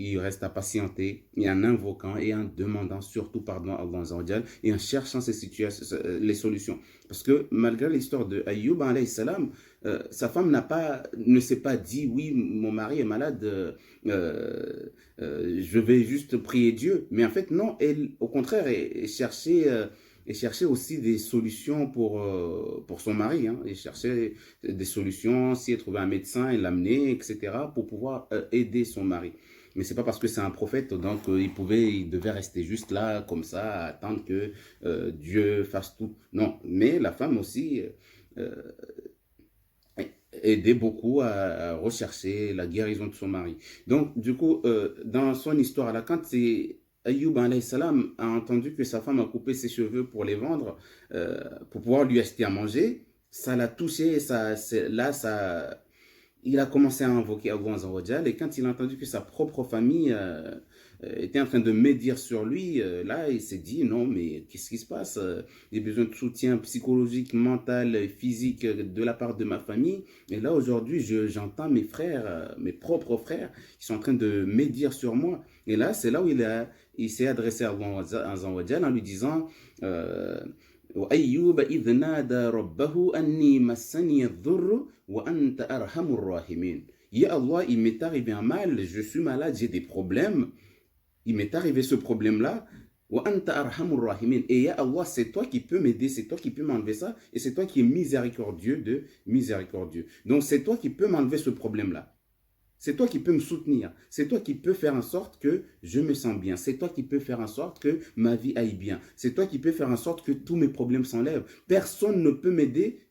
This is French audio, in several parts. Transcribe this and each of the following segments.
il reste à patienter et en invoquant et en demandant surtout pardon à Allah Azza wa Jal et en cherchant ces situations, les solutions. Parce que malgré l'histoire de Ayyub alayhi salam, sa femme ne s'est pas dit oui, mon mari est malade, je vais juste prier Dieu. Mais en fait, non, elle, au contraire, elle cherchait aussi des solutions pour son mari. Hein. Elle cherchait des solutions, si elle trouvait un médecin, elle l'amenait, etc., pour pouvoir aider son mari. Mais c'est pas parce que c'est un prophète, donc il devait rester juste là, comme ça, attendre que Dieu fasse tout. Non, mais la femme aussi euh, aidait beaucoup à rechercher la guérison de son mari. Donc, du coup, dans son histoire, là, quand Ayyub alayhi salam a entendu que sa femme a coupé ses cheveux pour les vendre, pour pouvoir lui acheter à manger, ça l'a touché, il a commencé à invoquer Allah Azza wa Jal, et quand il a entendu que sa propre famille était en train de médire sur lui, là, il s'est dit, non, mais qu'est-ce qui se passe? J'ai besoin de soutien psychologique, mental, physique de la part de ma famille. Et là, aujourd'hui, j'entends mes frères, mes propres frères, qui sont en train de médire sur moi. Et là, c'est là où il s'est adressé à Allah Azza wa Jal en lui disant, وأيوب إذ نادى ربه أني مسني الضر وأنت أرحم الراحمين. Ya Allah, il m'est arrivé un mal, je suis malade, j'ai des problèmes. Il m'est arrivé ce problème-là. وأنت أرحم الراحمين. Et ya Allah, c'est toi qui peux m'aider, c'est toi qui peux m'enlever ça, et c'est toi qui es miséricordieux. Donc c'est toi qui peux m'enlever ce problème-là. C'est toi qui peux me soutenir. C'est toi qui peux faire en sorte que je me sens bien. C'est toi qui peux faire en sorte que ma vie aille bien. C'est toi qui peux faire en sorte que tous mes problèmes s'enlèvent. Personne ne peut m'aider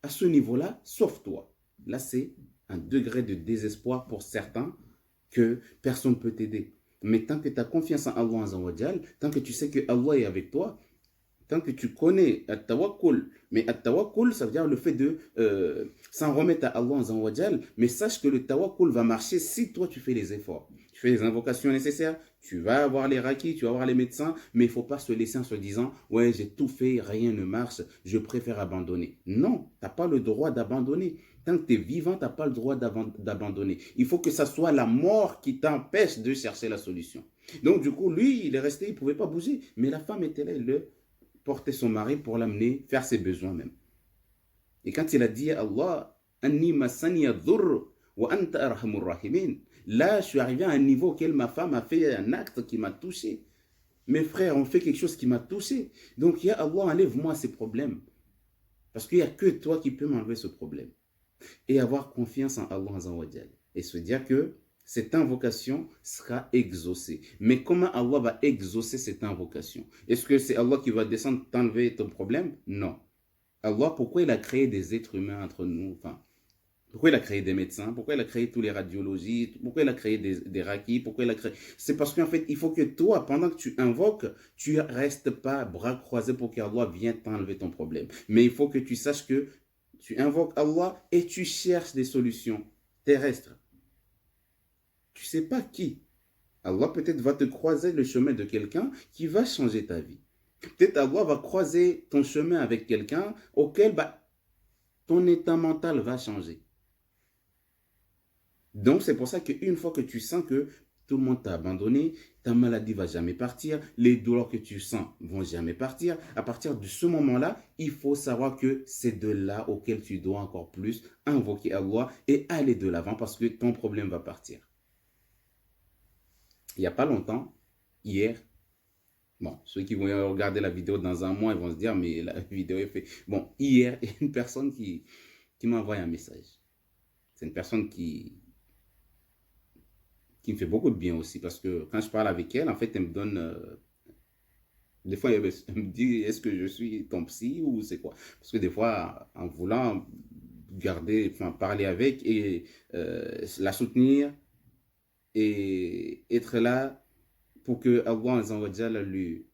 à ce niveau-là, sauf toi. Là, c'est un degré de désespoir pour certains que personne ne peut t'aider. Mais tant que tu as confiance en Allah Azza wa Jal, tant que tu sais que Allah est avec toi, tant que tu connais At-Tawakkul, mais At-Tawakkul, ça veut dire le fait de s'en remettre à Allah Azza wa Jal, mais sache que le Tawakkul va marcher si toi tu fais les efforts. Tu fais les invocations nécessaires, tu vas avoir les rakis, tu vas avoir les médecins, mais il ne faut pas se laisser en se disant « Ouais, j'ai tout fait, rien ne marche, je préfère abandonner. » Non, tu n'as pas le droit d'abandonner. Tant que tu es vivant, tu n'as pas le droit d'abandonner. Il faut que ça soit la mort qui t'empêche de chercher la solution. Donc du coup, lui, il est resté, il ne pouvait pas bouger, mais la femme était là, elle porter son mari pour l'amener faire ses besoins même. Et quand il a dit à Allah, Anni masani dhurr wa anta arhamur rahimin, là, je suis arrivé à un niveau auquel ma femme a fait un acte qui m'a touché. Mes frères ont fait quelque chose qui m'a touché. Donc, ya Allah, enlève-moi ces problèmes. Parce qu'il n'y a que toi qui peux m'enlever ce problème. Et avoir confiance en Allah Azza wa Jal. Et se dire que cette invocation sera exaucée. Mais comment Allah va exaucer cette invocation? Est-ce que c'est Allah qui va descendre t'enlever ton problème? Non. Allah, pourquoi il a créé des êtres humains entre nous? Enfin, pourquoi il a créé des médecins? Pourquoi il a créé tous les radiologies? Pourquoi il a créé des rakis? Pourquoi il a créé... C'est parce qu'en fait, il faut que toi, pendant que tu invoques, tu ne restes pas bras croisés pour qu'Allah vienne t'enlever ton problème. Mais il faut que tu saches que tu invoques Allah et tu cherches des solutions terrestres. Tu ne sais pas qui. Allah peut-être va te croiser le chemin de quelqu'un qui va changer ta vie. Peut-être Allah va croiser ton chemin avec quelqu'un auquel ton état mental va changer. Donc c'est pour ça qu'une fois que tu sens que tout le monde t'a abandonné, ta maladie va jamais partir, les douleurs que tu sens vont jamais partir, à partir de ce moment-là, il faut savoir que c'est de là auquel tu dois encore plus invoquer Allah et aller de l'avant parce que ton problème va partir. Il n'y a pas longtemps, hier, bon, ceux qui vont regarder la vidéo dans un mois, ils vont se dire, mais la vidéo est faite. Bon, hier, il y a une personne qui m'a envoyé un message. C'est une personne qui me fait beaucoup de bien aussi parce que quand je parle avec elle, en fait, elle me donne. Des fois, elle me dit, est-ce que je suis ton psy ou c'est quoi? Parce que des fois, en voulant garder, enfin, parler avec et la soutenir et être là pour que Allah lui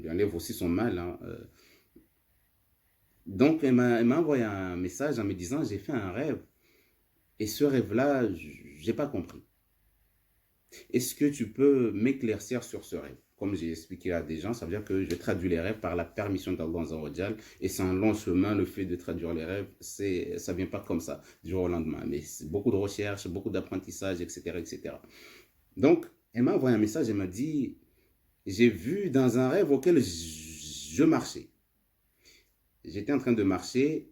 enlève aussi son mal. Hein. Donc, elle m'a envoyé un message en me disant, j'ai fait un rêve. Et ce rêve-là, je n'ai pas compris. Est-ce que tu peux m'éclaircir sur ce rêve? Comme j'ai expliqué à des gens, ça veut dire que je traduis les rêves par la permission d'Allah Azza wa Jal. Et c'est un long chemin, le fait de traduire les rêves, ça ne vient pas comme ça, du jour au lendemain. Mais c'est beaucoup de recherche, beaucoup d'apprentissage, etc., etc. Donc, elle m'a envoyé un message, elle m'a dit, j'ai vu dans un rêve auquel je marchais. J'étais en train de marcher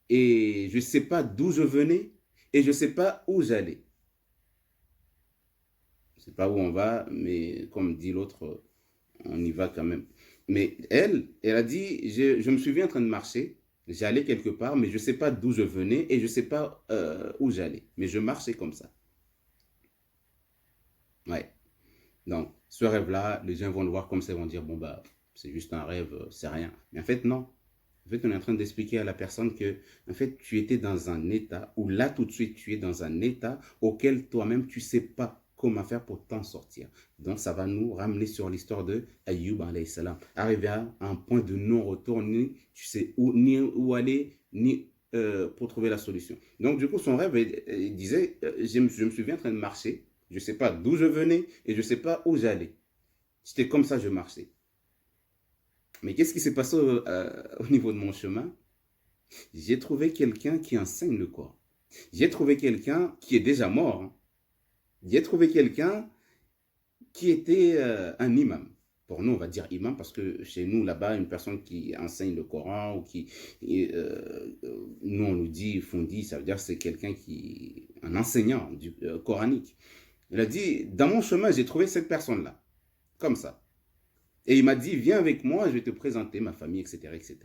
et je ne sais pas d'où je venais et je ne sais pas où j'allais. Je ne sais pas où on va, mais comme dit l'autre, on y va quand même. Mais elle a dit, je me suis vu en train de marcher, j'allais quelque part, mais je ne sais pas d'où je venais et je ne sais pas où j'allais. Mais je marchais comme ça. Ouais. Donc, ce rêve-là, les gens vont le voir comme ça, ils vont dire, bon, bah, c'est juste un rêve, c'est rien. Mais en fait, non. En fait, on est en train d'expliquer à la personne que, en fait, tu étais dans un état où là, tout de suite, tu es dans un état auquel toi-même, tu ne sais pas comment faire pour t'en sortir. Donc, ça va nous ramener sur l'histoire de Ayyub, alayhi salam. Arrivé à un point de non-retour, ni tu sais où, ni où aller, ni pour trouver la solution. Donc, du coup, son rêve, il disait, je me suis bien en train de marcher, je ne sais pas d'où je venais et je ne sais pas où j'allais. C'était comme ça, je marchais. Mais qu'est-ce qui s'est passé au niveau de mon chemin? J'ai trouvé quelqu'un qui enseigne le Coran. J'ai trouvé quelqu'un qui est déjà mort. Hein. J'ai trouvé quelqu'un qui était un imam. Pour nous, on va dire imam parce que chez nous, là-bas, une personne qui enseigne le Coran ou qui, nous, on nous dit fondi, ça veut dire que c'est quelqu'un qui, un enseignant du coranique. Il a dit, dans mon chemin, j'ai trouvé cette personne-là, comme ça. Et il m'a dit, viens avec moi, je vais te présenter ma famille, etc., etc.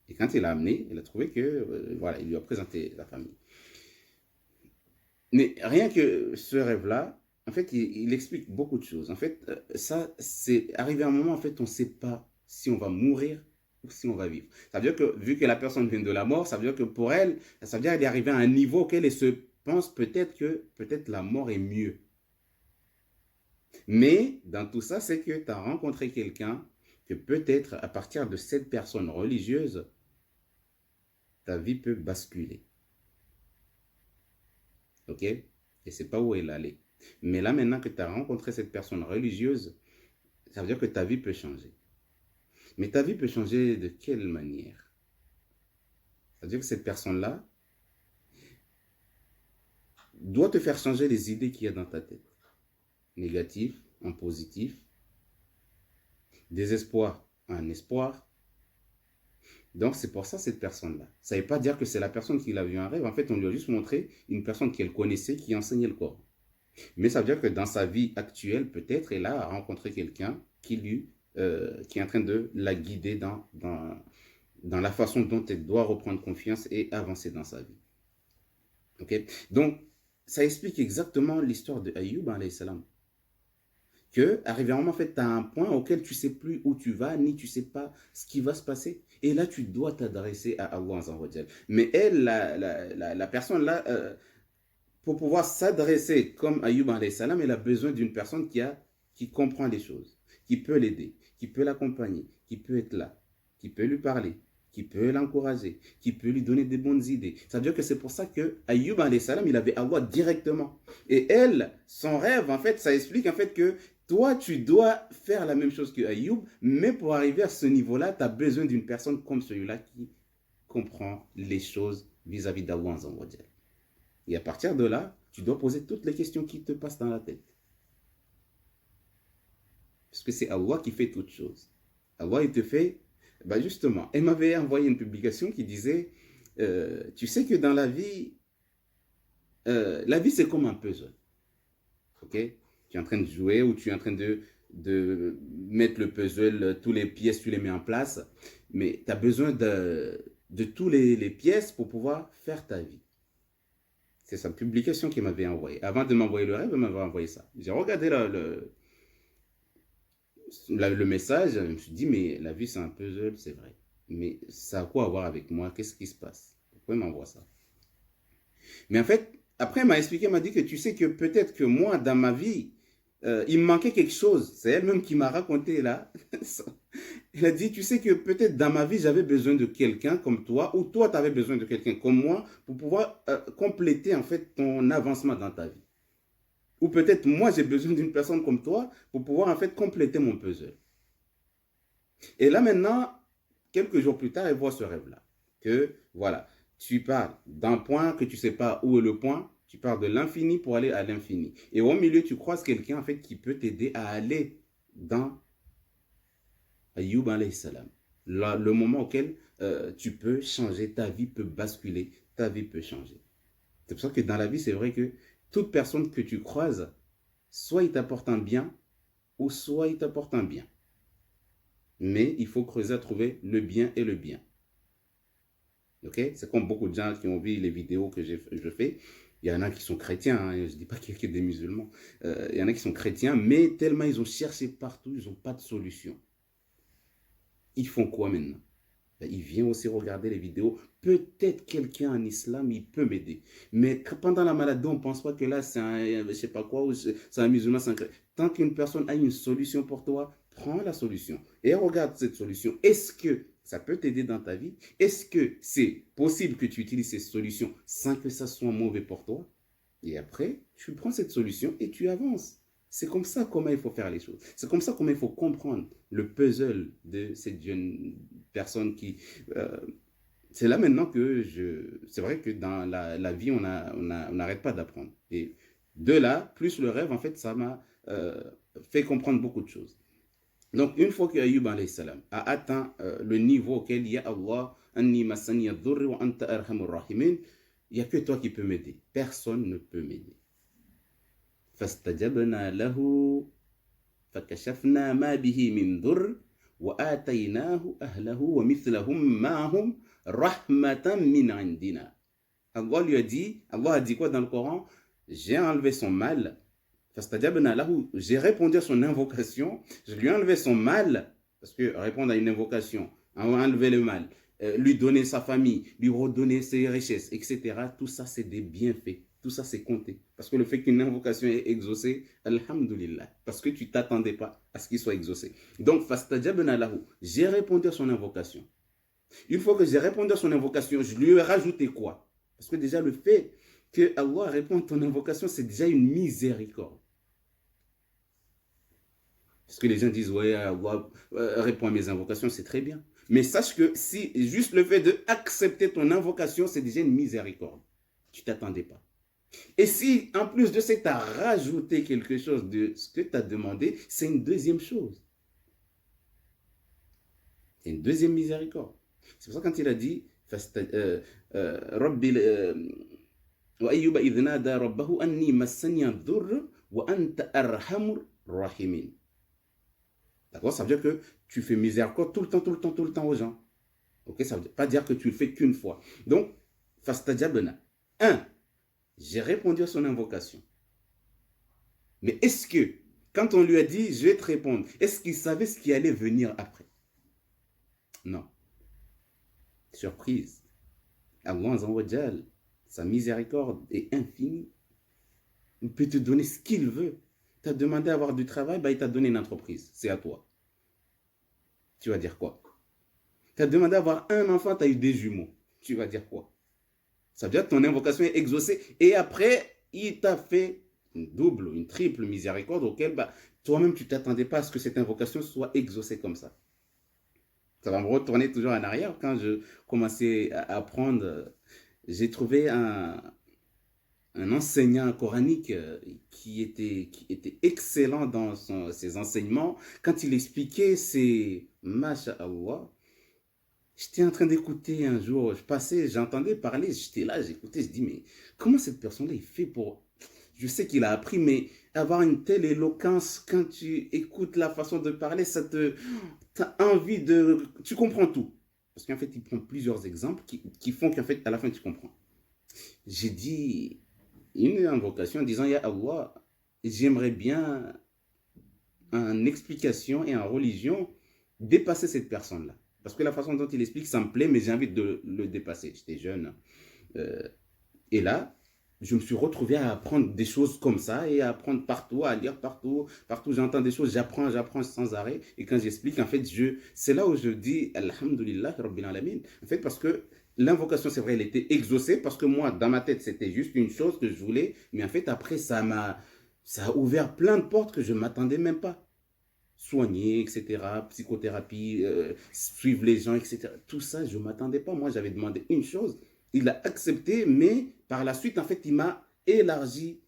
Et quand il l'a amené, il a trouvé que, voilà, il lui a présenté la famille. Mais rien que ce rêve-là, en fait, il explique beaucoup de choses. En fait, ça, c'est arrivé à un moment, en fait, on ne sait pas si on va mourir ou si on va vivre. Ça veut dire que, vu que la personne vient de la mort, ça veut dire que pour elle, ça veut dire qu'elle est arrivée à un niveau auquel elle se pense peut-être que peut-être la mort est mieux. Mais dans tout ça, c'est que tu as rencontré quelqu'un que peut-être à partir de cette personne religieuse, ta vie peut basculer. Ok? Et c'est pas où elle allait. Mais là, maintenant que tu as rencontré cette personne religieuse, ça veut dire que ta vie peut changer. Mais ta vie peut changer de quelle manière? Ça veut dire que cette personne-là doit te faire changer les idées qu'il y a dans ta tête. Négatif en positif, désespoir en espoir. Donc c'est pour ça cette personne-là. Ça ne veut pas dire que c'est la personne qui l'a vu un rêve. En fait, on lui a juste montré une personne qu'elle connaissait qui enseignait le Coran. Mais ça veut dire que dans sa vie actuelle, peut-être, elle a rencontré quelqu'un qui est en train de la guider dans la façon dont elle doit reprendre confiance et avancer dans sa vie. Okay? Donc, ça explique exactement l'histoire de Ayyub, alayhi salam. Que, arrivé à un moment, en fait, tu as un point auquel tu ne sais plus où tu vas, ni tu ne sais pas ce qui va se passer. Et là, tu dois t'adresser à Allah. Mais elle, la personne là, pour pouvoir s'adresser comme Ayyub alayhi salam, elle a besoin d'une personne qui comprend les choses, qui peut l'aider, qui peut l'accompagner, qui peut être là, qui peut lui parler, qui peut l'encourager, qui peut lui donner des bonnes idées. Ça veut dire que c'est pour ça que Ayyub alayhi salam, il avait Allah directement. Et elle, son rêve, en fait, ça explique en fait que toi, tu dois faire la même chose que Ayyub, mais pour arriver à ce niveau-là, tu as besoin d'une personne comme celui-là qui comprend les choses vis-à-vis d'Allah. Et à partir de là, tu dois poser toutes les questions qui te passent dans la tête. Parce que c'est Allah qui fait toutes choses. Allah, il te fait... Ben justement, elle m'avait envoyé une publication qui disait, tu sais que dans la vie c'est comme un puzzle. Ok? Tu es en train de jouer ou tu es en train de mettre le puzzle, toutes les pièces, tu les mets en place. Mais tu as besoin de toutes les pièces pour pouvoir faire ta vie. C'est sa publication qu'il m'avait envoyé. Avant de m'envoyer le rêve, il m'avait envoyé ça. J'ai regardé le message, je me suis dit, mais la vie c'est un puzzle, c'est vrai. Mais ça a quoi à voir avec moi? Qu'est-ce qui se passe? Pourquoi il m'envoie ça? Mais en fait, après, elle m'a expliqué, elle m'a dit que tu sais que peut-être que moi, dans ma vie, il me manquait quelque chose. C'est elle-même qui m'a raconté là. Elle a dit, tu sais que peut-être dans ma vie, j'avais besoin de quelqu'un comme toi, ou toi, tu avais besoin de quelqu'un comme moi, pour pouvoir compléter en fait ton avancement dans ta vie. Ou peut-être moi, j'ai besoin d'une personne comme toi pour pouvoir en fait compléter mon puzzle. Et là maintenant, quelques jours plus tard, elle voit ce rêve-là. Que voilà, tu parles d'un point que tu ne sais pas où est le point, Tu pars de l'infini pour aller à l'infini. Et au milieu, tu croises quelqu'un en fait qui peut t'aider à aller dans Ayyub alayhi salam. Le moment auquel tu peux changer, ta vie peut basculer, ta vie peut changer. C'est pour ça que dans la vie, c'est vrai que toute personne que tu croises, soit il t'apporte un bien, ou soit il t'apporte un bien. Mais il faut creuser à trouver le bien et le bien. Ok? C'est comme beaucoup de gens qui ont vu les vidéos que je fais. Il y en a qui sont chrétiens, hein, je ne dis pas qu'il y a que des musulmans. Il y en a qui sont chrétiens, mais tellement ils ont cherché partout, ils n'ont pas de solution. Ils font quoi maintenant? Ben, il vient aussi regarder les vidéos. Peut-être quelqu'un en islam, il peut m'aider. Mais pendant la maladie, on ne pense pas que là, c'est un, je sais pas quoi, ou c'est un musulman, c'est un chrétien. Tant qu'une personne a une solution pour toi, prends la solution et regarde cette solution. Est-ce que ça peut t'aider dans ta vie? Est-ce que c'est possible que tu utilises cette solution sans que ça soit mauvais pour toi? Et après, tu prends cette solution et tu avances. C'est comme ça comment il faut faire les choses. C'est comme ça comment il faut comprendre le puzzle de cette jeune personne qui... c'est là maintenant que je... C'est vrai que dans la vie, on n'arrête pas d'apprendre. Et de là, plus le rêve, en fait, ça m'a fait comprendre beaucoup de choses. Donc, une fois qu'Ayyub alayhi salam a atteint le niveau auquel il y a Allah, Anni masani ad-durri wa anta arhamur rahimin, il n'y a que toi qui peux m'aider. Personne ne peut m'aider. فاستجبنا له فكشفنا ما به من ضر وآتيناه أهله ومثلهم معهم رحمة من عندنا. Allah lui a dit, Allah a dit quoi dans le Coran? J'ai enlevé son mal. فاستجبنا له, j'ai répondu à son invocation, je lui ai enlevé son mal, parce que répondre à une invocation, enlever le mal, lui donner sa famille, lui redonner ses richesses, etc. Tout ça, c'est des bienfaits. Tout ça, c'est compté. Parce que le fait qu'une invocation est exaucée, alhamdulillah, parce que tu ne t'attendais pas à ce qu'il soit exaucé. Donc, fastajabna lahu, j'ai répondu à son invocation. Une fois que j'ai répondu à son invocation, je lui ai rajouté quoi? Parce que déjà, le fait que Allah réponde à ton invocation, c'est déjà une miséricorde. Parce que les gens disent, ouais, Allah répond à mes invocations, c'est très bien. Mais sache que si juste le fait d'accepter ton invocation, c'est déjà une miséricorde. Tu ne t'attendais pas. Et si, en plus de ça, tu as rajouté quelque chose de ce que tu as demandé, c'est une deuxième chose. C'est une deuxième miséricorde. C'est pour ça quand il a dit, Rabbi وأيوب إذ نادى ربه أني مسني الضر وأنت أرحم الراحمين. D'accord? Ça veut dire que tu fais miséricorde tout le temps, tout le temps, tout le temps aux gens. Ok? Ça veut pas dire que tu le fais qu'une fois. Donc, fastajabna. 1. J'ai répondu à son invocation. Mais est-ce que, quand on lui a dit, je vais te répondre, est-ce qu'il savait ce qui allait venir après? Non. Surprise. Allah Azza wa Jal, sa miséricorde est infinie. Il peut te donner ce qu'il veut. Tu as demandé à avoir du travail, bah, il t'a donné une entreprise. C'est à toi. Tu vas dire quoi? Tu as demandé à avoir un enfant, tu as eu des jumeaux. Tu vas dire quoi? Ça veut dire que ton invocation est exaucée. Et après, il t'a fait une double, une triple miséricorde auquel bah, toi-même, tu ne t'attendais pas à ce que cette invocation soit exaucée comme ça. Ça va me retourner toujours en arrière. Quand je commençais à apprendre, j'ai trouvé un enseignant coranique qui était excellent dans ses enseignements. Quand il expliquait, c'est Masha'Allah. J'étais en train d'écouter un jour, j'entendais parler, j'étais là, j'écoutais, je dis, mais comment cette personne-là, il fait pour... Je sais qu'il a appris, mais avoir une telle éloquence, quand tu écoutes la façon de parler, t'as envie de... Tu comprends tout. Parce qu'en fait, il prend plusieurs exemples qui font qu'en fait, à la fin, tu comprends. J'ai dit une invocation en disant, Ya Allah, j'aimerais bien en explication et en religion dépasser cette personne-là. Parce que la façon dont il explique, ça me plaît, mais j'ai envie de le dépasser. J'étais jeune. Et là, je me suis retrouvé à apprendre des choses comme ça et à apprendre partout, à lire partout. Partout, j'entends des choses, j'apprends sans arrêt. Et quand j'explique, en fait, c'est là où je dis Alhamdulillah, Rabbil Alamin. En fait, parce que l'invocation, c'est vrai, elle était exaucée parce que moi, dans ma tête, c'était juste une chose que je voulais. Mais en fait, après, ça a ouvert plein de portes que je ne m'attendais même pas. Soigner, etc., psychothérapie, suivre les gens, etc. Tout ça, je ne m'attendais pas. Moi, j'avais demandé une chose. Il a accepté, mais par la suite, en fait, il m'a élargit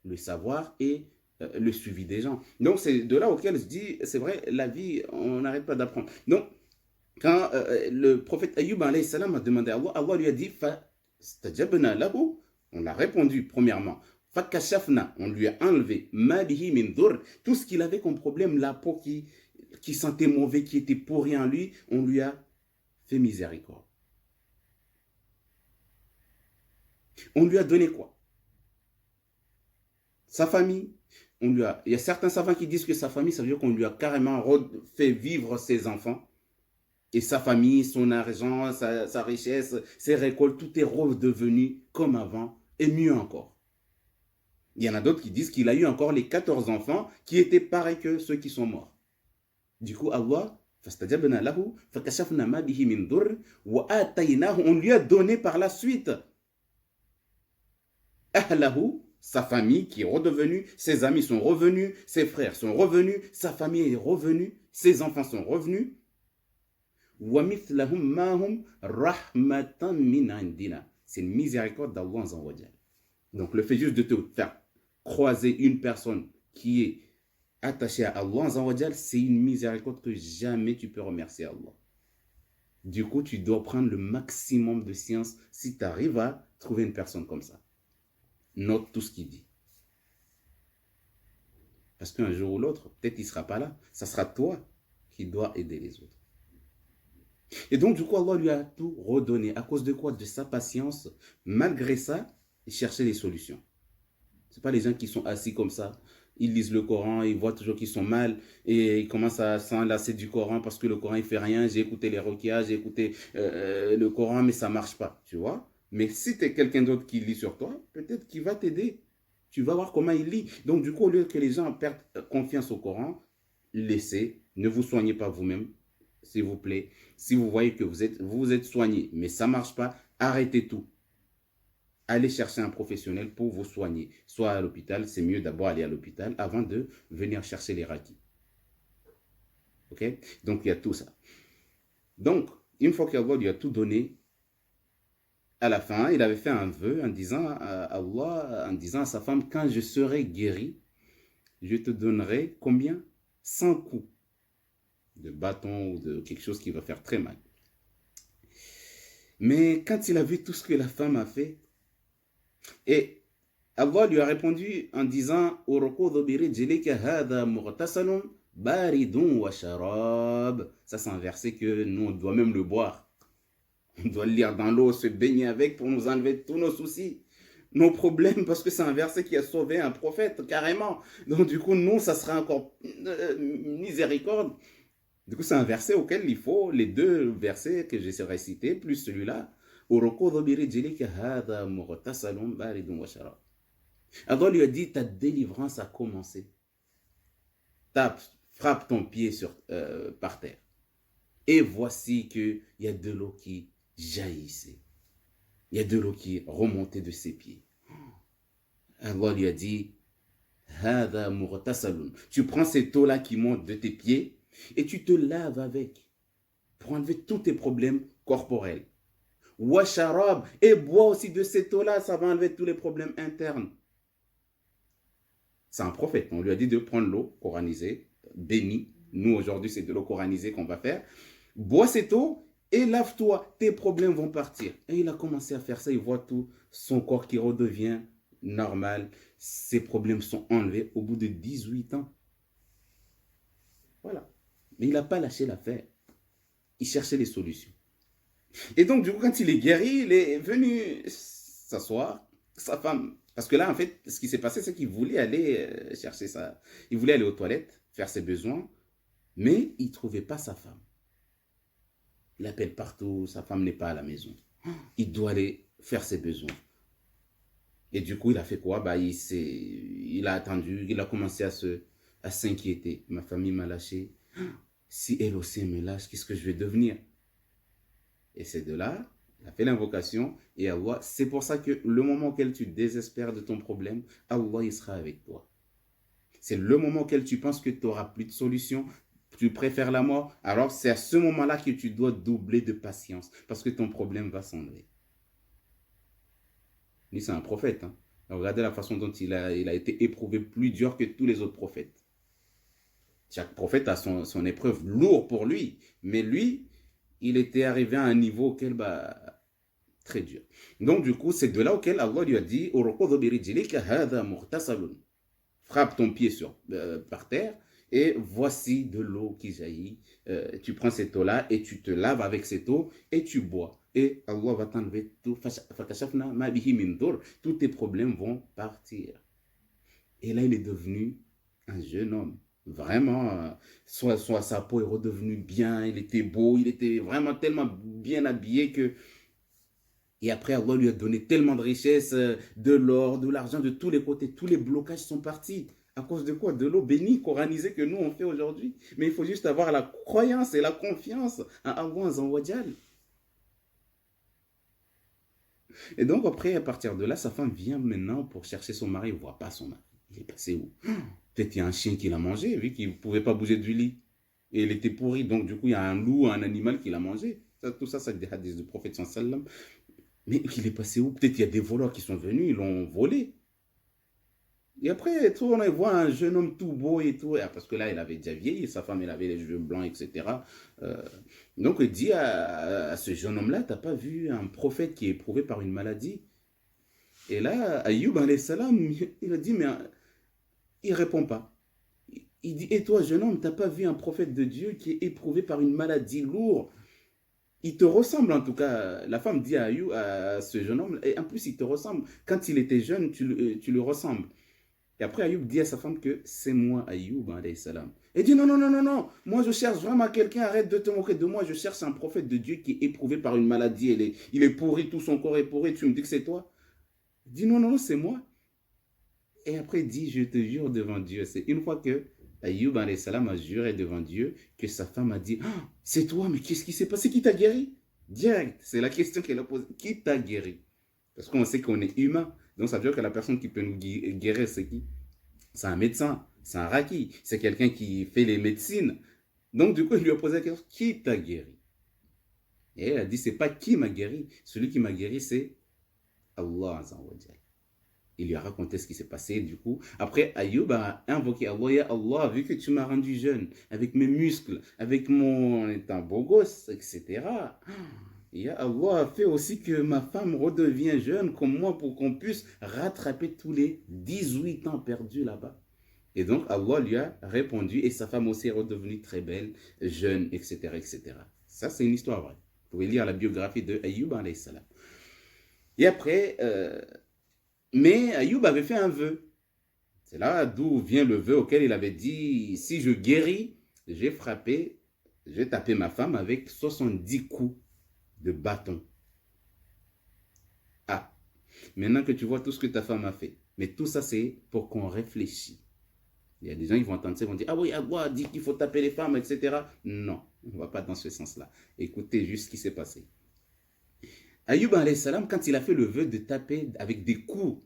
le savoir et le suivi des gens. Donc, c'est de là auquel je dis, c'est vrai, la vie, on n'arrête pas d'apprendre. Donc, quand le prophète Ayyub alayhi salam a demandé à Allah, Allah lui a dit, Fastajabna lahu, on l'a répondu premièrement. Fakashafna, on lui a enlevé, ma bihi min dur, tout ce qu'il avait comme problème, la peau qui sentait mauvais, qui était pourri en lui, on lui a fait miséricorde. On lui a donné quoi? Sa famille. Il y a certains savants qui disent que sa famille, ça veut dire qu'on lui a carrément fait vivre ses enfants. Et sa famille, son argent, sa richesse, ses récoltes, tout est redevenu comme avant et mieux encore. Il y en a d'autres qui disent qu'il a eu encore les 14 enfants qui étaient pareils que ceux qui sont morts. Du coup, Allah, on lui a donné par la suite sa famille qui est redevenue, ses amis sont revenus, ses frères sont revenus, sa famille est revenue, ses enfants sont revenus. C'est une miséricorde d'Allah. Donc le fait juste de te faire croiser une personne qui est attachée à Allah, c'est une miséricorde que jamais tu peux remercier Allah. Du coup, tu dois prendre le maximum de science si tu arrives à trouver une personne comme ça. Note tout ce qu'il dit. Parce qu'un jour ou l'autre, peut-être il ne sera pas là. Ça sera toi qui dois aider les autres. Et donc, du coup, Allah lui a tout redonné. À cause de quoi? De sa patience. Malgré ça, il cherchait des solutions. Ce n'est pas les gens qui sont assis comme ça. Ils lisent le Coran, ils voient toujours qu'ils sont mal et ils commencent à s'enlacer du Coran parce que le Coran, il ne fait rien. J'ai écouté les ruqyas, j'ai écouté le Coran, mais ça ne marche pas. Tu vois? Mais si tu es quelqu'un d'autre qui lit sur toi, peut-être qu'il va t'aider. Tu vas voir comment il lit. Donc, du coup, au lieu que les gens perdent confiance au Coran, laissez, ne vous soignez pas vous-même, s'il vous plaît. Si vous voyez que vous êtes soigné, mais ça ne marche pas, arrêtez tout. Allez chercher un professionnel pour vous soigner. Soit à l'hôpital, c'est mieux d'abord aller à l'hôpital avant de venir chercher les rakis. Ok? Donc, il y a tout ça. Donc, une fois qu'Allah lui a tout donné, à la fin, il avait fait un vœu en disant à Allah, en disant à sa femme, quand je serai guéri, je te donnerai combien? 100 coups de bâton ou de quelque chose qui va faire très mal. Mais quand il a vu tout ce que la femme a fait, et Allah lui a répondu en disant, ça c'est un verset que nous on doit même le boire. On doit le lire dans l'eau, se baigner avec pour nous enlever tous nos soucis, nos problèmes, parce que c'est un verset qui a sauvé un prophète, carrément. Donc du coup, nous, ça sera encore miséricorde. Du coup, c'est un verset auquel il faut, les deux versets que j'ai récités, plus celui-là. Allah lui a dit, ta délivrance a commencé. Tape, frappe ton pied par terre. Et voici qu'il y a de l'eau qui jaillissait. Il y a de l'eau qui remontait de ses pieds. Allah lui a dit, tu prends cette eau-là qui monte de tes pieds et tu te laves avec pour enlever tous tes problèmes corporels. Washarab, et bois aussi de cette eau-là, ça va enlever tous les problèmes internes. C'est un prophète, on lui a dit de prendre l'eau coranisée, bénie. Nous aujourd'hui c'est de l'eau coranisée qu'on va faire. Bois cette eau et lave-toi, tes problèmes vont partir. Et il a commencé à faire ça, il voit tout, son corps qui redevient normal, ses problèmes sont enlevés au bout de 18 ans. Voilà. Mais il n'a pas lâché l'affaire. Il cherchait des solutions. Et donc, du coup, quand il est guéri, il est venu s'asseoir, sa femme. Parce que là, en fait, ce qui s'est passé, c'est qu'il voulait aller chercher ça. Il voulait aller aux toilettes, faire ses besoins, mais il ne trouvait pas sa femme. Il appelle partout, sa femme n'est pas à la maison. Il doit aller faire ses besoins. Et du coup, il a fait quoi? Il a attendu, il a commencé à s'inquiéter. Ma famille m'a lâché. Si elle aussi me lâche, qu'est-ce que je vais devenir? Et c'est de là, il a fait l'invocation. Et Allah, c'est pour ça que le moment auquel tu désespères de ton problème, Allah, il sera avec toi. C'est le moment auquel tu penses que tu n'auras plus de solution, tu préfères la mort, alors c'est à ce moment-là que tu dois doubler de patience, parce que ton problème va s'enlever. Lui, c'est un prophète. Hein. Regardez la façon dont il a été éprouvé plus dur que tous les autres prophètes. Chaque prophète a son épreuve lourde pour lui. Mais lui, il était arrivé à un niveau auquel, très dur. Donc, du coup, c'est de là auquel Allah lui a dit frappe ton pied par terre et voici de l'eau qui jaillit. Tu prends cette eau-là et tu te laves avec cette eau et tu bois. Et Allah va t'enlever tout. Tous tes problèmes vont partir. Et là, il est devenu un jeune homme. Vraiment, soit sa peau est redevenue bien, il était beau, il était vraiment tellement bien habillé que... Et après, Allah lui a donné tellement de richesses, de l'or, de l'argent, de tous les côtés. Tous les blocages sont partis. À cause de quoi? De l'eau bénie, coranisée que nous on fait aujourd'hui. Mais il faut juste avoir la croyance et la confiance en Allah Azawajal. Et donc après, à partir de là, sa femme vient maintenant pour chercher son mari. Il ne voit pas son mari. Il est passé où? Peut-être qu'il y a un chien qui l'a mangé, vu qu'il ne pouvait pas bouger du lit. Et il était pourri. Donc du coup, il y a un loup, un animal qui l'a mangé. Tout ça, c'est des hadiths du prophète sallam. Mais il est passé où? Peut-être qu'il y a des voleurs qui sont venus, ils l'ont volé. Et après, tout, on voit un jeune homme tout beau et tout, parce que là, il avait déjà vieilli, sa femme, elle avait les cheveux blancs, etc. Euh, donc, il dit à ce jeune homme-là, t'as pas vu un prophète qui est éprouvé par une maladie? Et là, Ayoub, alayhi salam, il a dit, mais il répond pas. Il dit, et toi, jeune homme, t'as pas vu un prophète de Dieu qui est éprouvé par une maladie lourde? Il te ressemble en tout cas. La femme dit à Ayoub, à ce jeune homme, et en plus, il te ressemble. Quand il était jeune, tu le ressembles. Et après, Ayoub dit à sa femme que c'est moi, Ayoub, alayhi salam. Elle dit non, non, non, non, non. Moi, je cherche vraiment quelqu'un. Arrête de te moquer de moi. Je cherche un prophète de Dieu qui est éprouvé par une maladie. Il est pourri, tout son corps est pourri. Tu me dis que c'est toi? Il dit non, non, non, c'est moi. Et après, il dit je te jure devant Dieu. C'est une fois que Ayoub, alayhi salam, a juré devant Dieu que sa femme a dit ah, c'est toi, mais qu'est-ce qui s'est passé? Qui t'a guéri? Direct. C'est la question qu'elle a posée. Qui t'a guéri? Parce qu'on sait qu'on est humain. Donc, ça veut dire que la personne qui peut nous guérir, c'est qui? C'est un médecin, c'est un raki, c'est quelqu'un qui fait les médecines. Donc, du coup, il lui a posé la question, qui t'a guéri? Et elle a dit, c'est pas qui m'a guéri. Celui qui m'a guéri, c'est Allah. Il lui a raconté ce qui s'est passé. Du coup, après, Ayoub a invoqué Allah. Ya Allah, vu que tu m'as rendu jeune, avec mes muscles, avec mon étant beau gosse, etc. Ya Allah, fait aussi que ma femme redevienne jeune comme moi pour qu'on puisse rattraper tous les 18 ans perdus là-bas. Et donc, Allah lui a répondu et sa femme aussi est redevenue très belle, jeune, etc. etc. Ça, c'est une histoire vraie. Vous pouvez lire la biographie de Ayoub alayhi salam. Et après, mais Ayoub avait fait un vœu. C'est là d'où vient le vœu auquel il avait dit, si je guéris, j'ai tapé ma femme avec 70 coups de bâton. Ah, maintenant que tu vois tout ce que ta femme a fait, mais tout ça c'est pour qu'on réfléchisse. Il y a des gens qui vont entendre ça, ils vont dire, ah oui, Allah dit qu'il faut taper les femmes, etc. Non, on ne va pas dans ce sens-là. Écoutez juste ce qui s'est passé. Ayoub alayhi salam, quand il a fait le vœu de taper avec des coups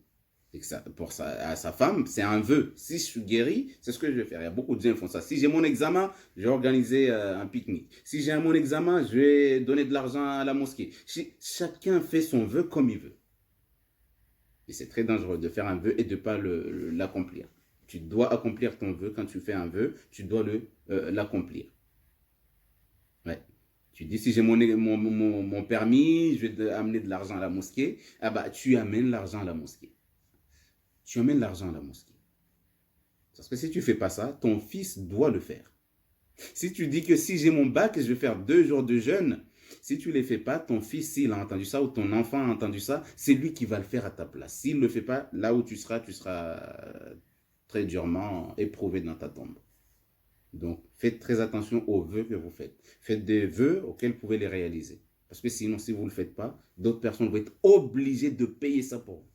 à sa femme, c'est un vœu. Si je suis guéri, c'est ce que je vais faire. Il y a beaucoup de gens qui font ça. Si j'ai mon examen, je vais organiser un pique-nique. Si j'ai mon examen, je vais donner de l'argent à la mosquée. Chacun fait son vœu comme il veut. Et c'est très dangereux de faire un vœu et de ne pas l'accomplir. Tu dois accomplir ton vœu. Quand tu fais un vœu, tu dois l'accomplir. Ouais. Tu dis, si j'ai mon permis, je vais amener de l'argent à la mosquée. Ah bah, tu amènes l'argent à la mosquée. Tu amènes l'argent à la mosquée. Parce que si tu ne fais pas ça, ton fils doit le faire. Si tu dis que si j'ai mon bac, je vais faire 2 jours de jeûne, si tu ne les fais pas, ton fils, s'il a entendu ça, ou ton enfant a entendu ça, c'est lui qui va le faire à ta place. S'il ne le fait pas, là où tu seras très durement éprouvé dans ta tombe. Donc, faites très attention aux vœux que vous faites. Faites des vœux auxquels vous pouvez les réaliser. Parce que sinon, si vous ne le faites pas, d'autres personnes vont être obligées de payer ça pour vous.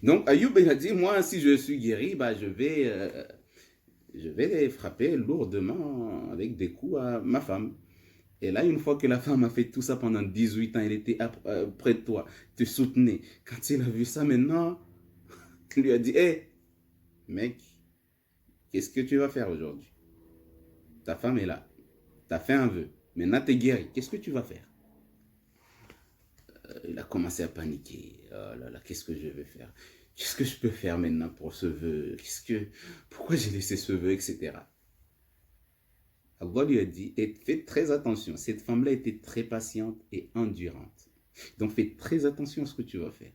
Donc, Ayoub, il a dit, moi, si je suis guéri, je vais frapper lourdement avec des coups à ma femme. Et là, une fois que la femme a fait tout ça pendant 18 ans, elle était près de toi, te soutenait. Quand il a vu ça maintenant, il lui a dit, hé, mec, qu'est-ce que tu vas faire aujourd'hui? Ta femme est là. Tu as fait un vœu. Maintenant, tu es guéri. Qu'est-ce que tu vas faire? il a commencé à paniquer. Oh là là, qu'est-ce que je vais faire? Qu'est-ce que je peux faire maintenant pour ce vœu? Pourquoi j'ai laissé ce vœu, etc. Allah lui a dit, et fais très attention, cette femme-là était très patiente et endurante. Donc fais très attention à ce que tu vas faire.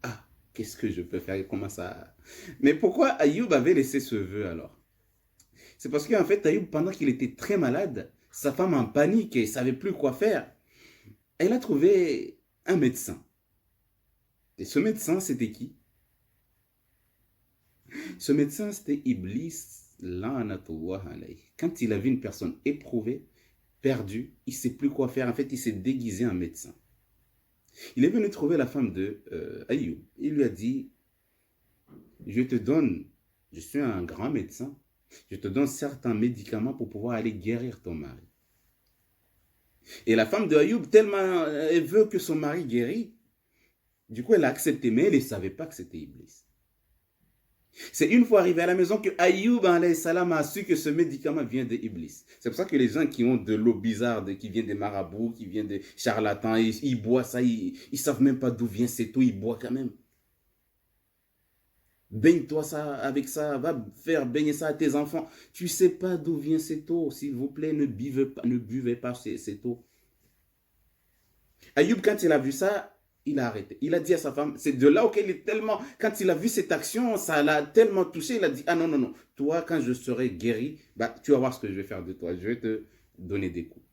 Ah, qu'est-ce que je peux faire? Comment ça? Mais pourquoi Ayoub avait laissé ce vœu alors? C'est parce qu'en fait, Ayoub, pendant qu'il était très malade, sa femme en panique et ne savait plus quoi faire. Elle a trouvé un médecin. Et ce médecin, c'était qui? Ce médecin, c'était Iblis, la'anatullah alayh. Quand il a vu une personne éprouvée, perdue, il ne sait plus quoi faire. En fait, il s'est déguisé en médecin. Il est venu trouver la femme de Ayoub. Il lui a dit, je suis un grand médecin, je te donne certains médicaments pour pouvoir aller guérir ton mari. Et la femme de Ayoub, tellement elle veut que son mari guérisse, du coup elle a accepté, mais elle ne savait pas que c'était Iblis. C'est une fois arrivé à la maison que Ayoub salam a su que ce médicament vient de Iblis. C'est pour ça que les gens qui ont de l'eau bizarre, qui vient des marabouts, qui vient des charlatans, ils boivent ça, ils ne savent même pas d'où vient cette eau, ils boivent quand même. Baigne-toi ça avec ça, va faire baigner ça à tes enfants. Tu ne sais pas d'où vient cette eau, s'il vous plaît, ne buvez pas cette eau. Ayoub, quand il a vu ça, il a arrêté. Il a dit à sa femme, c'est de là auquel il est tellement, quand il a vu cette action, ça l'a tellement touché, il a dit, ah non, non, non, toi, quand je serai guéri, bah, tu vas voir ce que je vais faire de toi, je vais te donner des coups.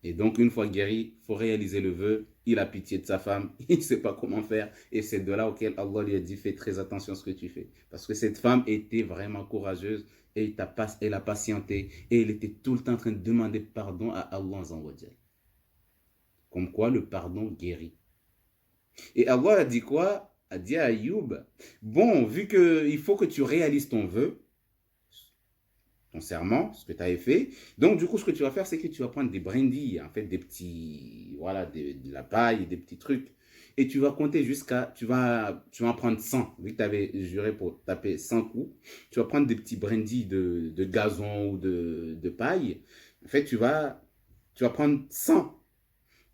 Et donc, une fois guéri, il faut réaliser le vœu, il a pitié de sa femme, il ne sait pas comment faire, et c'est de là auquel Allah lui a dit, fais très attention à ce que tu fais. Parce que cette femme était vraiment courageuse, et elle a patienté, et elle était tout le temps en train de demander pardon à Allah Azawajal. Comme quoi le pardon guérit. Et Allah a dit quoi? A dit à Ayoub, bon, vu qu'il faut que tu réalises ton vœu, ton serment, ce que tu avais fait, donc du coup, ce que tu vas faire, c'est que tu vas prendre des brindilles, en fait, des petits, voilà, de la paille, des petits trucs, et tu vas compter jusqu'à, tu vas en prendre 100, vu que tu avais juré pour taper 100 coups, tu vas prendre des petits brindilles de gazon ou de paille, en fait, tu vas prendre 100,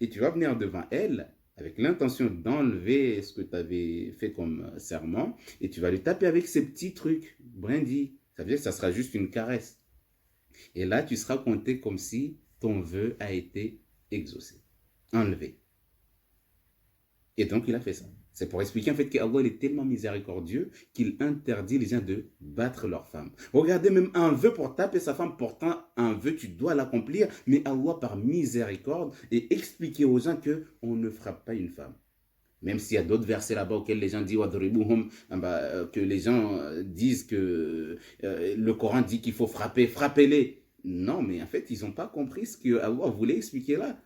et tu vas venir devant elle avec l'intention d'enlever ce que tu avais fait comme serment et tu vas lui taper avec ces petits trucs brindilles. Ça veut dire que ça sera juste une caresse. Et là, tu seras compté comme si ton vœu a été exaucé, enlevé. Et donc, il a fait ça. C'est pour expliquer en fait qu'Allah est tellement miséricordieux qu'il interdit les gens de battre leurs femmes. Regardez, même un vœu pour taper sa femme, pourtant un vœu, tu dois l'accomplir, mais Allah par miséricorde et expliquer aux gens qu'on ne frappe pas une femme. Même s'il y a d'autres versets là-bas auxquels les gens disent que les gens disent que le Coran dit qu'il faut frapper, frappez-les. Non, mais en fait, ils n'ont pas compris ce que Allah voulait expliquer là.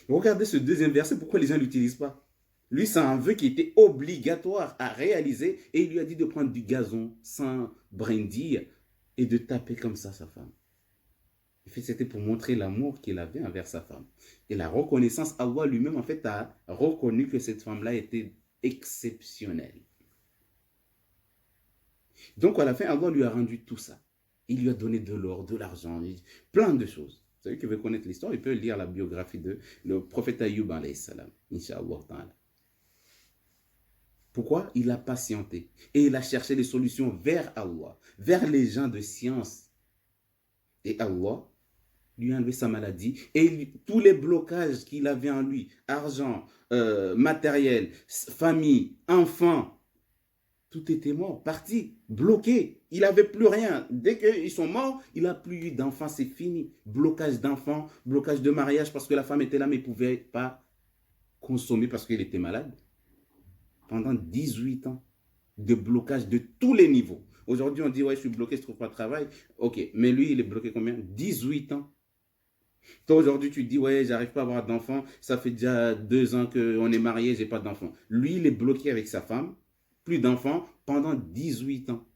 Regardez ce deuxième verset, pourquoi les gens ne l'utilisent pas? Lui, c'est un vœu qui était obligatoire à réaliser et il lui a dit de prendre du gazon sans brindille et de taper comme ça sa femme. En fait, c'était pour montrer l'amour qu'il avait envers sa femme. Et la reconnaissance, Allah lui-même, en fait, a reconnu que cette femme-là était exceptionnelle. Donc, à la fin, Allah lui a rendu tout ça. Il lui a donné de l'or, de l'argent, plein de choses. Celui qui veut connaître l'histoire, il peut lire la biographie de le prophète Ayoub, alayhi salam, Inch'Allah ta'ala. Pourquoi? Il a patienté et il a cherché des solutions vers Allah, vers les gens de science. Et Allah lui a enlevé sa maladie et tous les blocages qu'il avait en lui, argent, matériel, famille, enfants, tout était mort, parti, bloqué. Il n'avait plus rien. Dès qu'ils sont morts, il n'a plus eu d'enfants, c'est fini. Blocage d'enfants, blocage de mariage parce que la femme était là mais ne pouvait pas consommer parce qu'il était malade. Pendant 18 ans de blocage de tous les niveaux. Aujourd'hui, on dit, ouais, je suis bloqué, je ne trouve pas de travail. Ok, mais lui, il est bloqué combien? 18 ans. Toi, aujourd'hui, tu te dis, ouais, j'arrive pas à avoir d'enfants. Ça fait déjà 2 ans qu'on est mariés, j'ai pas d'enfants. Lui, il est bloqué avec sa femme, plus d'enfants, pendant 18 ans.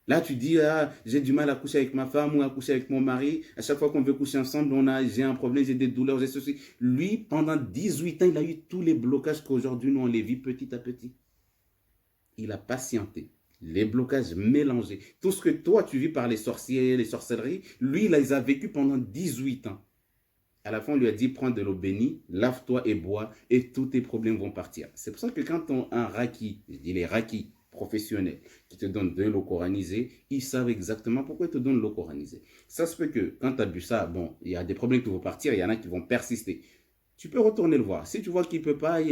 Là, tu dis, ah, j'ai du mal à coucher avec ma femme ou à coucher avec mon mari. À chaque fois qu'on veut coucher ensemble, j'ai un problème, j'ai des douleurs, j'ai ceci. Lui, pendant 18 ans, il a eu tous les blocages qu'aujourd'hui, nous, on les vit petit à petit. Il a patienté. Les blocages mélangés. Tout ce que toi, tu vis par les sorciers, les sorcelleries, lui, il les a vécu pendant 18 ans. À la fin, on lui a dit, prends de l'eau bénie, lave-toi et bois, et tous tes problèmes vont partir. C'est pour ça que quand on a un raki, je dis les rakis professionnels, qui te donnent de l'eau coranisée, ils savent exactement pourquoi ils te donnent l'eau coranisée. Ça se peut que quand tu as bu ça, bon, il y a des problèmes qui vont partir, il y en a qui vont persister. Tu peux retourner le voir. Si tu vois qu'il ne peut pas,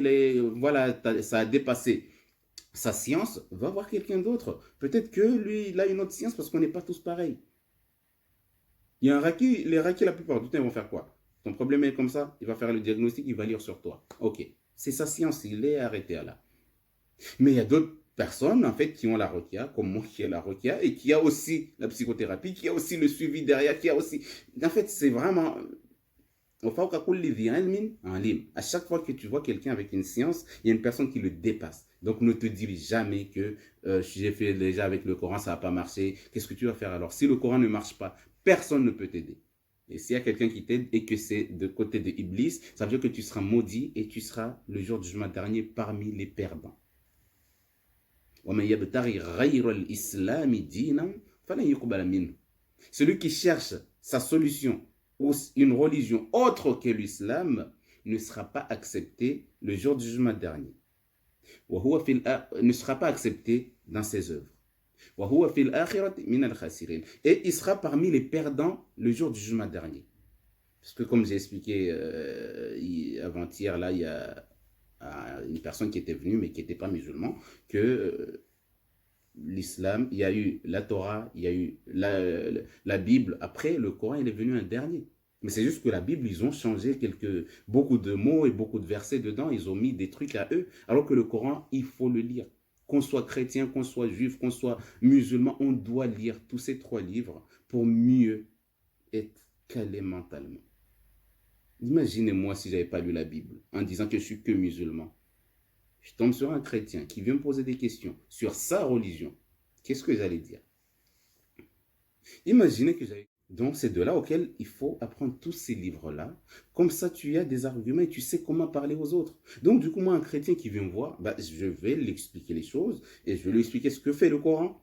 voilà, ça a dépassé sa science, va voir quelqu'un d'autre. Peut-être que lui, il a une autre science parce qu'on n'est pas tous pareils. Il y a un raki, les rakis, la plupart du temps, ils vont faire quoi? Ton problème est comme ça, il va faire le diagnostic, il va lire sur toi. Ok, c'est sa science, il est arrêté à là. Mais il y a d'autres personnes, en fait, qui ont la requia, comme moi qui ai la requia, et qui a aussi la psychothérapie, qui a aussi le suivi derrière, qui a aussi... En fait, c'est vraiment... À chaque fois que tu vois quelqu'un avec une science, il y a une personne qui le dépasse. Donc ne te dis jamais que j'ai fait déjà avec le Coran, ça n'a pas marché. Qu'est-ce que tu vas faire alors? Si le Coran ne marche pas, personne ne peut t'aider. Et s'il y a quelqu'un qui t'aide et que c'est de côté de Iblis, ça veut dire que tu seras maudit et tu seras le jour du jugement dernier parmi les perdants. Celui qui cherche sa solution ou une religion autre que l'islam ne sera pas accepté le jour du jugement dernier. Ne sera pas accepté dans ses œuvres. Et il sera parmi les perdants le jour du jugement dernier. Parce que comme j'ai expliqué avant-hier, là, il y a une personne qui était venue, mais qui n'était pas musulman, que l'islam, il y a eu la Torah, il y a eu la Bible. Après, le Coran, il est venu un dernier. Mais c'est juste que la Bible, ils ont changé beaucoup de mots et beaucoup de versets dedans. Ils ont mis des trucs à eux. Alors que le Coran, il faut le lire. Qu'on soit chrétien, qu'on soit juif, qu'on soit musulman, on doit lire tous ces 3 livres pour mieux être calé mentalement. Imaginez-moi si je n'avais pas lu la Bible en disant que je suis que musulman. Je tombe sur un chrétien qui vient me poser des questions sur sa religion. Qu'est-ce que j'allais dire? Imaginez que j'avais... Donc, c'est de là auquel il faut apprendre tous ces livres-là. Comme ça, tu as des arguments et tu sais comment parler aux autres. Donc, du coup, moi, un chrétien qui vient me voir, je vais lui expliquer les choses et je vais lui expliquer ce que fait le Coran.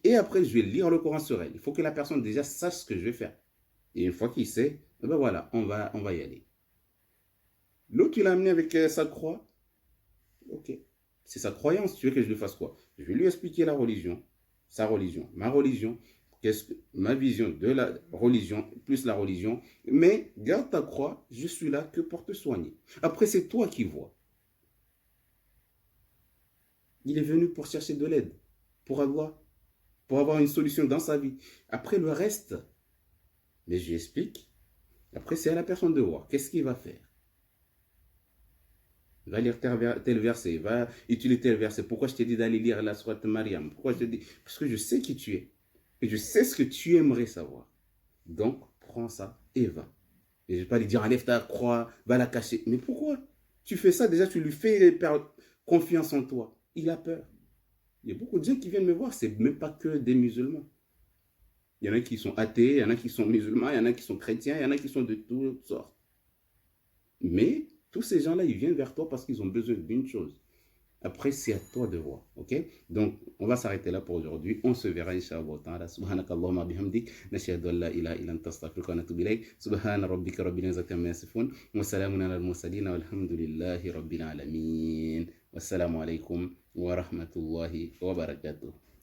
Et après, je vais lire le Coran sur elle. Il faut que la personne déjà sache ce que je vais faire. Et une fois qu'il sait, voilà, on va y aller. L'autre, tu l'as amené avec sa croix. Ok. C'est sa croyance. Tu veux que je lui fasse quoi? Je vais lui expliquer la religion, sa religion, ma religion, ma vision de la religion, plus la religion. Mais garde ta croix, je suis là que pour te soigner. Après, c'est toi qui vois. Il est venu pour chercher de l'aide, pour avoir une solution dans sa vie. Après, le reste, mais je lui explique. Après, c'est à la personne de voir. Qu'est-ce qu'il va faire? Va lire tel verset, va utiliser tel verset. Pourquoi je t'ai dit d'aller lire la sourate Mariam? Pourquoi je te dis? Parce que je sais qui tu es. Et je sais ce que tu aimerais savoir. Donc, prends ça et va. Et je ne vais pas lui dire, enlève ta croix, va la cacher. Mais pourquoi? Tu fais ça, déjà, tu lui fais perdre confiance en toi. Il a peur. Il y a beaucoup de gens qui viennent me voir, c'est même pas que des musulmans. Il y en a qui sont athées, il y en a qui sont musulmans, il y en a qui sont chrétiens, il y en a qui sont de toutes sortes. Mais tous ces gens-là, ils viennent vers toi parce qu'ils ont besoin d'une chose. Après, c'est à toi de voir. Ok? Donc, on va s'arrêter là pour aujourd'hui. On se verra, Inch'Allah ta'ala. Subhanakallahumma bihamdik. Nashhadu an la ilaha illa anta astaghfiruka wa atubu ilayk. Subhana rabbika rabbil izzati amma yasifun. Wa salamun ala al-mursalin. Walhamdulillahi rabbil alamin. Wassalamu alaikum wa rahmatullahi wa barakatuh.